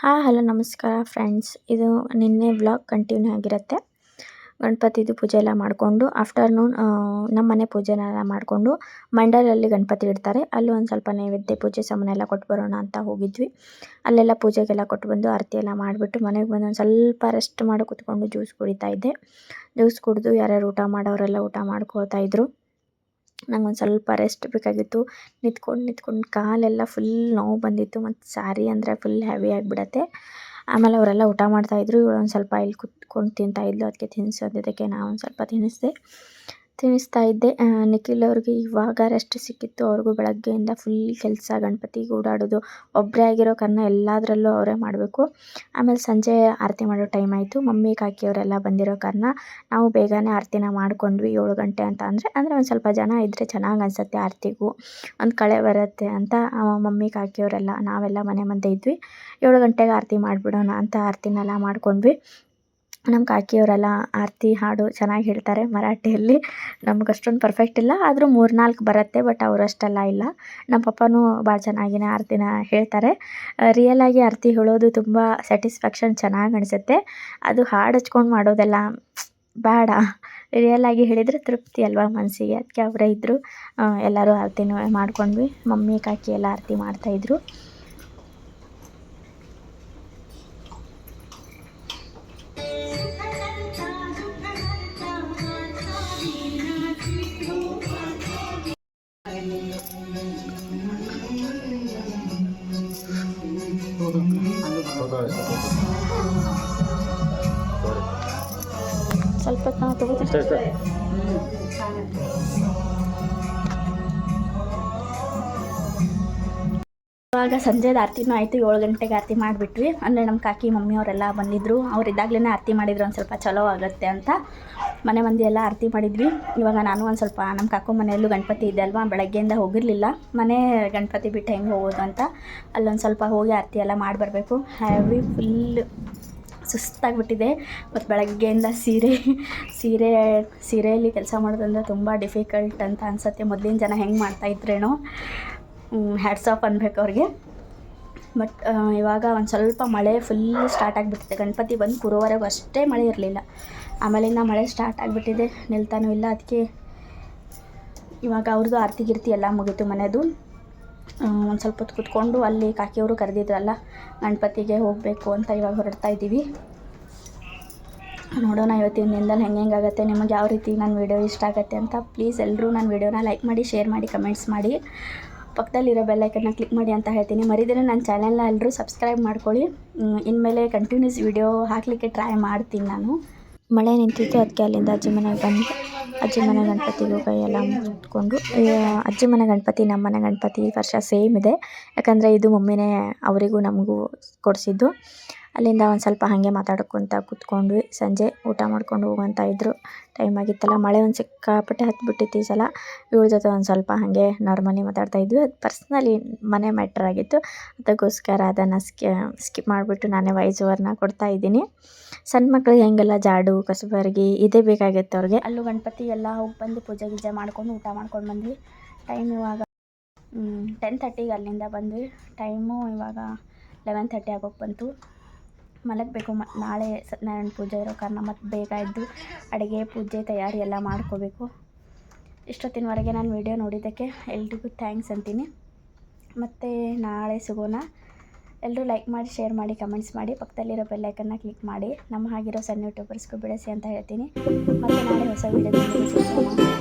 Hello ನಮಸ್ಕಾರ friends. ಇದು ನಿನ್ನೆ ವ್ಲಾಗ್ ಕಂಟಿನ್ಯೂ ಆಗಿರುತ್ತೆ. ಗಣಪತಿದು ಪೂಜೆ ಎಲ್ಲ ಮಾಡಿಕೊಂಡು ಆಫ್ಟರ್ನೂನ್ ನಮ್ಮ ಮನೆ ಪೂಜೆನೆಲ್ಲ ಮಾಡಿಕೊಂಡು ಮಂಡಲಲ್ಲಿ ಗಣಪತಿ ಇಡ್ತಾರೆ. ಅಲ್ಲಿ ಒಂದು ಸ್ವಲ್ಪ ನೈವೇದ್ಯ ಪೂಜೆ ಸಾಮಾನು ಎಲ್ಲ ಕೊಟ್ಟು ಬರೋಣ ಅಂತ ಹೋಗಿದ್ವಿ. ಅಲ್ಲೆಲ್ಲ ಪೂಜೆಗೆಲ್ಲ ಕೊಟ್ಟು ಬಂದು ಆರತಿ ಎಲ್ಲ ಮಾಡಿಬಿಟ್ಟು ಮನೆಗೆ ಬಂದು ಒಂದು ಸ್ವಲ್ಪ ರೆಸ್ಟ್ ಮಾಡಿ ಕೂತ್ಕೊಂಡು ಜ್ಯೂಸ್ ಕುಡಿತಾ ಇದ್ದೆ. ಜ್ಯೂಸ್ ಕುಡಿದು ಯಾರ್ಯಾರು ಊಟ ಮಾಡೋರೆಲ್ಲ ಊಟ ಮಾಡ್ಕೊಳ್ತಾ ಇದ್ರು. ನಂಗೊಂದು ಸ್ವಲ್ಪ ರೆಸ್ಟ್ ಬೇಕಾಗಿತ್ತು. ನಿಂತ್ಕೊಂಡು ಕಾಲೆಲ್ಲ ಫುಲ್ ನೋವು ಬಂದಿತ್ತು ಮತ್ತು ಸ್ಯಾರಿ ಅಂದರೆ ಫುಲ್ ಹೆವಿ ಆಗಿಬಿಡತ್ತೆ. ಆಮೇಲೆ ಅವರೆಲ್ಲ ಊಟ ಮಾಡ್ತಾಯಿದ್ರು. ಇವಳು ಒಂದು ಸ್ವಲ್ಪ ಇಲ್ಲಿ ಕುತ್ಕೊಂಡು ತಿಂತಾಯಿದ್ಲು. ಅದಕ್ಕೆ ತಿನ್ನಿಸೋದಕ್ಕೆ ನಾವು ಒಂದು ಸ್ವಲ್ಪ ತಿನ್ನಿಸ್ತಾ ಇದ್ದೆ. ನಿಖಿಲ್ ಅವ್ರಿಗೆ ಇವಾಗ ರೆಸ್ಟ್ ಸಿಕ್ಕಿತ್ತು. ಅವ್ರಿಗೂ ಬೆಳಗ್ಗೆಯಿಂದ ಫುಲ್ ಕೆಲಸ, ಗಣಪತಿಗೆ ಓಡಾಡೋದು, ಒಬ್ಬರೇ ಆಗಿರೋ ಕಾರಣ ಎಲ್ಲದರಲ್ಲೂ ಅವರೇ ಮಾಡಬೇಕು. ಆಮೇಲೆ ಸಂಜೆ ಆರತಿ ಮಾಡೋ ಟೈಮ್ ಆಯಿತು. ಮಮ್ಮಿ ಕಾಕಿಯವರೆಲ್ಲ ಬಂದಿರೋ ಕಾರಣ ನಾವು ಬೇಗನೆ ಆರತಿನ ಮಾಡ್ಕೊಂಡ್ವಿ. 7 ಗಂಟೆ ಅಂತ ಅಂದರೆ ಒಂದು ಸ್ವಲ್ಪ ಜನ ಇದ್ದರೆ ಚೆನ್ನಾಗಿ ಅನಿಸುತ್ತೆ. ಆರತಿಗೂ ಒಂದು ಕಳೆ ಬರುತ್ತೆ ಅಂತ ಮಮ್ಮಿ ಕಾಕಿಯವರೆಲ್ಲ ನಾವೆಲ್ಲ ಮನೆ ಮುಂದೆ ಇದ್ವಿ. 7 ಗಂಟೆಗೆ ಆರತಿ ಮಾಡಿಬಿಡೋಣ ಅಂತ ಆರತಿನೆಲ್ಲ ಮಾಡ್ಕೊಂಡ್ವಿ. ನಮ್ಮ ಕಾಕಿಯವರೆಲ್ಲ ಆರತಿ ಹಾಡು ಚೆನ್ನಾಗಿ ಹೇಳ್ತಾರೆ ಮರಾಠಿಯಲ್ಲಿ. ನಮ್ಗೆ ಅಷ್ಟೊಂದು ಪರ್ಫೆಕ್ಟ್ ಇಲ್ಲ, ಆದರೂ 3-4 ಬರುತ್ತೆ. ಬಟ್ ಅವರಷ್ಟೆಲ್ಲ ಇಲ್ಲ. ನಮ್ಮ ಪಪ್ಪನೂ ಭಾಳ ಚೆನ್ನಾಗಿನೇ ಆರತಿನ ಹೇಳ್ತಾರೆ. ರಿಯಲಾಗಿ ಆರತಿ ಹೇಳೋದು ತುಂಬ ಸ್ಯಾಟಿಸ್ಫ್ಯಾಕ್ಷನ್, ಚೆನ್ನಾಗಿ ಅನಿಸುತ್ತೆ. ಅದು ಹಾಡು ಹಚ್ಕೊಂಡು ಮಾಡೋದೆಲ್ಲ ಬೇಡ, ರಿಯಲಾಗಿ ಹೇಳಿದರೆ ತೃಪ್ತಿ ಅಲ್ವಾ ಮನಸ್ಸಿಗೆ. ಅದಕ್ಕೆ ಅವರೇ ಇದ್ದರು. ಎಲ್ಲರೂ ಆರತಿನೂ ಮಾಡ್ಕೊಂಡ್ವಿ. ಮಮ್ಮಿ ಕಾಕಿ ಎಲ್ಲ ಆರತಿ ಮಾಡ್ತಾಯಿದ್ರು. ಸ್ವಲ್ಪ ತಗೋತೀನಿ. ಇವಾಗ ಸಂಜೆದ ಆರತಿನೂ ಆಯಿತು. 7 ಗಂಟೆಗೆ ಆರತಿ ಮಾಡಿಬಿಟ್ವಿ. ಅಂದರೆ ನಮ್ಮ ಕಾಕಿ ಮಮ್ಮಿಯವರೆಲ್ಲ ಬಂದಿದ್ದರು. ಇದ್ದಾಗಲೇ ಆರತಿ ಮಾಡಿದ್ರು ಒಂದು ಸ್ವಲ್ಪ ಚಲೋ ಆಗುತ್ತೆ ಅಂತ ಮನೆ ಮಂದಿ ಎಲ್ಲ ಆರತಿ ಮಾಡಿದ್ವಿ. ಇವಾಗ ನಾನು ಒಂದು ಸ್ವಲ್ಪ ನಮ್ಮ ಕಾಕು ಮನೆಯಲ್ಲೂ ಗಣಪತಿ ಇದೆ ಅಲ್ವಾ, ಬೆಳಗ್ಗೆಯಿಂದ ಹೋಗಿರಲಿಲ್ಲ. ಮನೆ ಗಣಪತಿ ಬಿಟ್ಟು ಹೆಂಗೆ ಹೋಗೋದು ಅಂತ ಅಲ್ಲೊಂದು ಸ್ವಲ್ಪ ಹೋಗಿ ಆರತಿ ಎಲ್ಲ ಮಾಡಿ ಬರಬೇಕು. ಹೆವಿ ಫುಲ್ ಸುಸ್ತಾಗಿಬಿಟ್ಟಿದೆ. ಮತ್ತು ಬೆಳಗ್ಗೆಯಿಂದ ಸೀರೆಯಲ್ಲಿ ಕೆಲಸ ಮಾಡೋದಂದ್ರೆ ತುಂಬ ಡಿಫಿಕಲ್ಟ್ ಅಂತ ಅನಿಸುತ್ತೆ. ಮೊದಲಿನ ಜನ ಹೆಂಗೆ ಮಾಡ್ತಾಯಿದ್ರೇನೋ, ಹ್ಯಾಟ್ಸ್ ಆಫ್ ಅನ್ಬೇಕು ಅವ್ರಿಗೆ. ಬಟ್ ಇವಾಗ ಒಂದು ಸ್ವಲ್ಪ ಮಳೆ ಫುಲ್ ಸ್ಟಾರ್ಟ್ ಆಗಿಬಿಟ್ಟಿದೆ. ಗಣಪತಿ ಬಂದು ಕೂರೋವರೆಗೂ ಅಷ್ಟೇ ಮಳೆ ಇರಲಿಲ್ಲ. ಆಮೇಲಿಂದ ಮಳೆ ಸ್ಟಾರ್ಟ್ ಆಗಿಬಿಟ್ಟಿದೆ, ನಿಲ್ತಾನೂ ಇಲ್ಲ. ಅದಕ್ಕೆ ಇವಾಗ ಅವ್ರದ್ದು ಆರತಿ ಗಿರ್ತಿ ಎಲ್ಲ ಮುಗೀತು ಮನೆಯದು. ಒಂದು ಸ್ವಲ್ಪ ಹೊತ್ತು ಕೂತ್ಕೊಂಡು ಅಲ್ಲಿ ಕಾಕಿಯವರು ಕರೆದಿದ್ರಲ್ಲ ಗಣಪತಿಗೆ ಹೋಗಬೇಕು ಅಂತ ಇವಾಗ ಹೊರಡ್ತಾ ಇದ್ದೀವಿ. ನೋಡೋಣ ಇವತ್ತಿನ ದಿನದಲ್ಲಿ ಹೆಂಗಾಗುತ್ತೆ, ನಿಮಗೆ ಯಾವ ರೀತಿ ನನ್ನ ವೀಡಿಯೋ ಇಷ್ಟ ಆಗುತ್ತೆ ಅಂತ. ಪ್ಲೀಸ್ ಎಲ್ಲರೂ ನನ್ನ ವೀಡಿಯೋನ ಲೈಕ್ ಮಾಡಿ, ಶೇರ್ ಮಾಡಿ, ಕಮೆಂಟ್ಸ್ ಮಾಡಿ, ಪಕ್ಕದಲ್ಲಿರೋ ಬೆಲ್ಲೈಕನ್ನ ಕ್ಲಿಕ್ ಮಾಡಿ ಅಂತ ಹೇಳ್ತೀನಿ. ಮರಿದೇನೆ ನನ್ನ ಚಾನೆಲ್ನ ಎಲ್ಲರೂ ಸಬ್ಸ್ಕ್ರೈಬ್ ಮಾಡ್ಕೊಳ್ಳಿ. ಇನ್ಮೇಲೆ ಕಂಟಿನ್ಯೂಸ್ ವೀಡಿಯೋ ಹಾಕಲಿಕ್ಕೆ ಟ್ರೈ ಮಾಡ್ತೀನಿ ನಾನು. ಮಳೆ ನಿಂತಿತ್ತು, ಅದಕ್ಕೆ ಅಲ್ಲಿಂದ ಅಜ್ಜಿ ಮನೆಗೆ ಬಂದು ಅಜ್ಜಿ ಮನೆ ಗಣಪತಿಗೂ ಕೈಯೆಲ್ಲ ಮುಗಿಸ್ಕೊಂಡು, ಅಜ್ಜಿ ಮನೆ ಗಣಪತಿ ನಮ್ಮ ಮನೆ ಗಣಪತಿ ಈ ವರ್ಷ ಸೇಮ್ ಇದೆ. ಯಾಕಂದರೆ ಇದು ಮಮ್ಮಿನೇ ಅವರಿಗೂ ನಮಗೂ ಕೊಡಿಸಿದ್ದು. ಅಲ್ಲಿಂದ ಒಂದು ಸ್ವಲ್ಪ ಹಾಗೆ ಮಾತಾಡ್ಕೊತ ಕೂತ್ಕೊಂಡ್ವಿ. ಸಂಜೆ ಊಟ ಮಾಡ್ಕೊಂಡು ಹೋಗುವಂತ ಇದ್ದರು. ಟೈಮ್ ಆಗಿತ್ತಲ್ಲ, ಮಳೆ ಒಂದು ಸಿಕ್ಕಾಪಟ್ಟೆ ಹತ್ಬಿಟ್ಟಿತ್ತು ಈ ಸಲ. ಇವಳ ಜೊತೆ ಒಂದು ಸ್ವಲ್ಪ ಹಾಗೆ ನಾರ್ಮಲಿ ಮಾತಾಡ್ತಾಯಿದ್ವಿ. ಅದು ಪರ್ಸ್ನಲಿ ಮನೆ ಮ್ಯಾಟ್ರ್ ಆಗಿತ್ತು. ಅದಕ್ಕೋಸ್ಕರ ಅದನ್ನು ಸ್ಕಿಪ್ ಮಾಡಿಬಿಟ್ಟು ನಾನೇ ವಾಯ್ಸ್ ಓವರ್ನ ಕೊಡ್ತಾಯಿದ್ದೀನಿ. ಸಣ್ಣ ಮಕ್ಳಿಗೆ ಹೆಂಗೆಲ್ಲ ಜಾಡು ಕಸಬರಗಿ ಇದೇ ಬೇಕಾಗಿತ್ತು ಅವ್ರಿಗೆ. ಅಲ್ಲೂ ಗಣಪತಿ ಎಲ್ಲ ಹೋಗಿ ಬಂದು ಪೂಜೆ ಗೀಜೆ ಮಾಡ್ಕೊಂಡು ಊಟ ಮಾಡ್ಕೊಂಡು ಬಂದ್ವಿ. ಟೈಮ್ ಇವಾಗ 10:30ಗೆ ಅಲ್ಲಿಂದ ಬಂದ್ವಿ. ಟೈಮು ಇವಾಗ 11:30 ಆಗೋಗಿ ಬಂತು. ಮಲಗಬೇಕು. ನಾಳೆ ಸತ್ಯನಾರಾಯಣ ಪೂಜೆ ಇರೋ ಕಾರಣ ಮತ್ತು ಬೇಗ ಎದ್ದು ಅಡುಗೆ ಪೂಜೆ ತಯಾರಿ ಎಲ್ಲ ಮಾಡ್ಕೋಬೇಕು. ಇಷ್ಟೊತ್ತಿನವರೆಗೆ ನಾನು ವೀಡಿಯೋ ನೋಡಿದ್ದಕ್ಕೆ ಎಲ್ರಿಗೂ ಥ್ಯಾಂಕ್ಸ್ ಅಂತೀನಿ. ಮತ್ತು ನಾಳೆ ಸಿಗೋಣ. ಎಲ್ಲರೂ ಲೈಕ್ ಮಾಡಿ, ಶೇರ್ ಮಾಡಿ, ಕಮೆಂಟ್ಸ್ ಮಾಡಿ, ಪಕ್ಕದಲ್ಲಿರೋ ಬೆಲ್ಲೈಕನ್ನ ಕ್ಲಿಕ್ ಮಾಡಿ. ನಮ್ಮ ಹಾಗಿರೋ ಸಣ್ಣ ಯೂಟ್ಯೂಬರ್ಸ್ಗೂ ಬೆಳೆಸಿ ಅಂತ ಹೇಳ್ತೀನಿ. ಮತ್ತು ನಾಳೆ ಹೊಸ ವೀಡಿಯೋದಲ್ಲಿ ಸಿಗೋಣ.